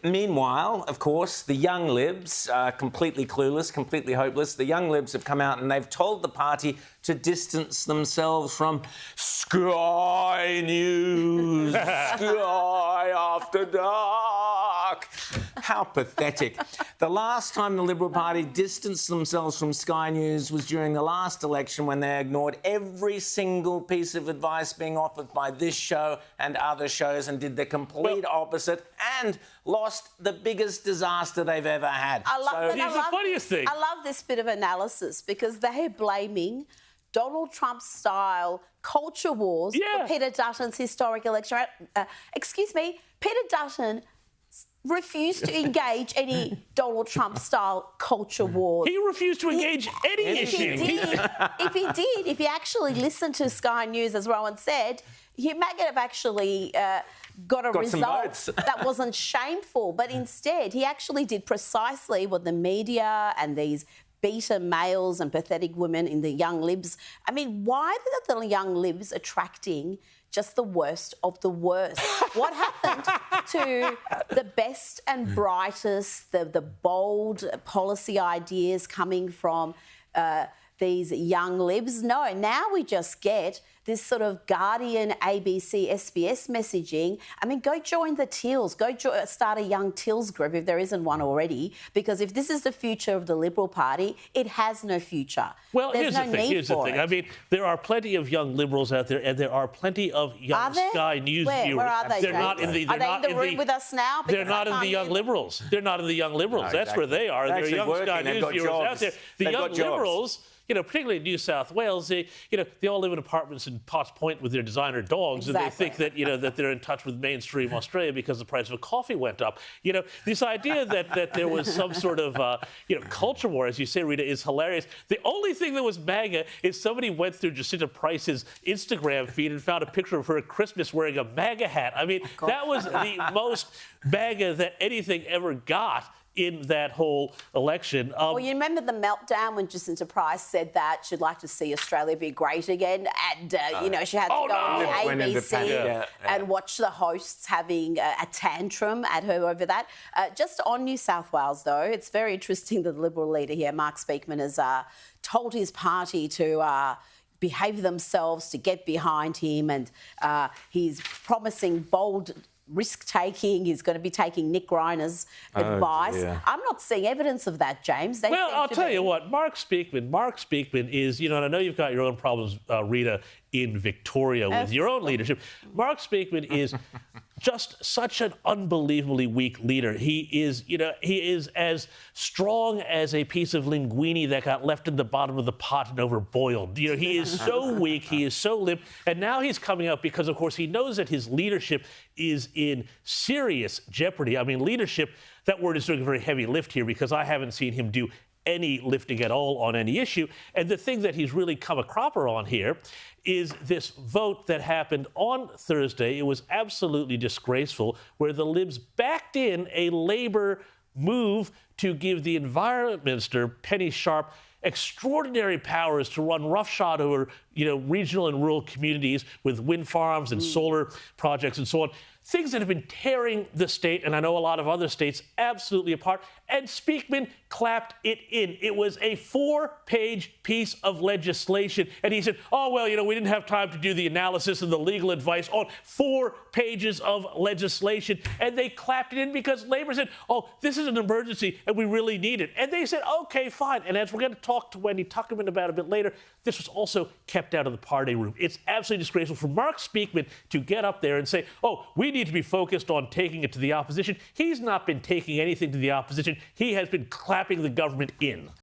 Meanwhile, of course, the Young Libs are completely clueless, completely hopeless. The Young Libs have come out and they've told the party to distance themselves from Sky News, Sky After Dark. How pathetic. The last time the Liberal Party distanced themselves from Sky News was during the last election, when they ignored every single piece of advice being offered by this show and other shows and did the complete opposite and lost the biggest disaster they've ever had. Here's the funniest thing. I love this bit of analysis because they're blaming Donald Trump-style culture wars for Peter Dutton's historic election. Excuse me, Peter Dutton refused to engage any Donald Trump-style culture wars. He refused to engage any issue. If he actually listened to Sky News, as Rowan said, he might have actually got a result that wasn't shameful. But instead, he actually did precisely what the media and these beta males and pathetic women in the Young Libs. I mean, why are the Young Libs attracting just the worst of the worst? What happened to the best and brightest, the bold policy ideas coming from these Young Libs? No, now we just get this sort of Guardian, ABC, SBS messaging. I mean, go join the Teals. Go start a Young Teals group if there isn't one already, because if this is the future of the Liberal Party, it has no future. Well, here's the thing. I mean, there are plenty of Young Liberals out there, and there are plenty of Young Sky News viewers. Where are they? They're not in the. Are they in the room with us now? They're not in the Young Liberals. They're not in the Young Liberals. No, That's where they are. They're Young Sky News viewers out there. The Young Liberals, particularly in New South Wales, they all live in apartments in Potts Point with their designer dogs, and they think that that they're in touch with mainstream Australia because the price of a coffee went up. This idea that there was some sort of culture war, as you say, Rita, is hilarious. The only thing that was MAGA is somebody went through Jacinta Price's Instagram feed and found a picture of her at Christmas wearing a MAGA hat. I mean, that was the most MAGA that anything ever got in that whole election. Well, you remember the meltdown when Jacinta Price said that she'd like to see Australia be great again, and she had to go on the ABC and watch the hosts having a tantrum at her over that. Just on New South Wales, though, it's very interesting that the Liberal leader here, Mark Speakman, has told his party to behave themselves, to get behind him, and he's promising bold risk-taking. He's going to be taking Nick Reiner's advice. Dear. I'm not seeing evidence of that, James. I'll tell you what, Mark Speakman is, and I know you've got your own problems, Rita, in Victoria with your own leadership. Mark Speakman is just such an unbelievably weak leader. He is as strong as a piece of linguine that got left in the bottom of the pot and overboiled. He is so weak, he is so limp, and now he's coming up because, of course, he knows that his leadership is in serious jeopardy. I mean, leadership, that word is doing a very heavy lift here because I haven't seen him do any lifting at all on any issue. And the thing that he's really come a cropper on here is this vote that happened on Thursday. It was absolutely disgraceful, where the Libs backed in a Labour move to give the Environment Minister, Penny Sharp, extraordinary powers to run roughshod over, regional and rural communities with wind farms and solar projects and so on. Things that have been tearing the state, and I know a lot of other states, absolutely apart. And Speakman clapped it in. It was a 4-page piece of legislation. And he said, we didn't have time to do the analysis and the legal advice on 4 pages of legislation. And they clapped it in because Labour said, this is an emergency and we really need it. And they said, okay, fine. And as we're going to talk to Wendy Tuckerman about a bit later, this was also kept out of the party room. It's absolutely disgraceful for Mark Speakman to get up there and say, we need to be focused on taking it to the opposition. He's not been taking anything to the opposition. He has been clapping the government in.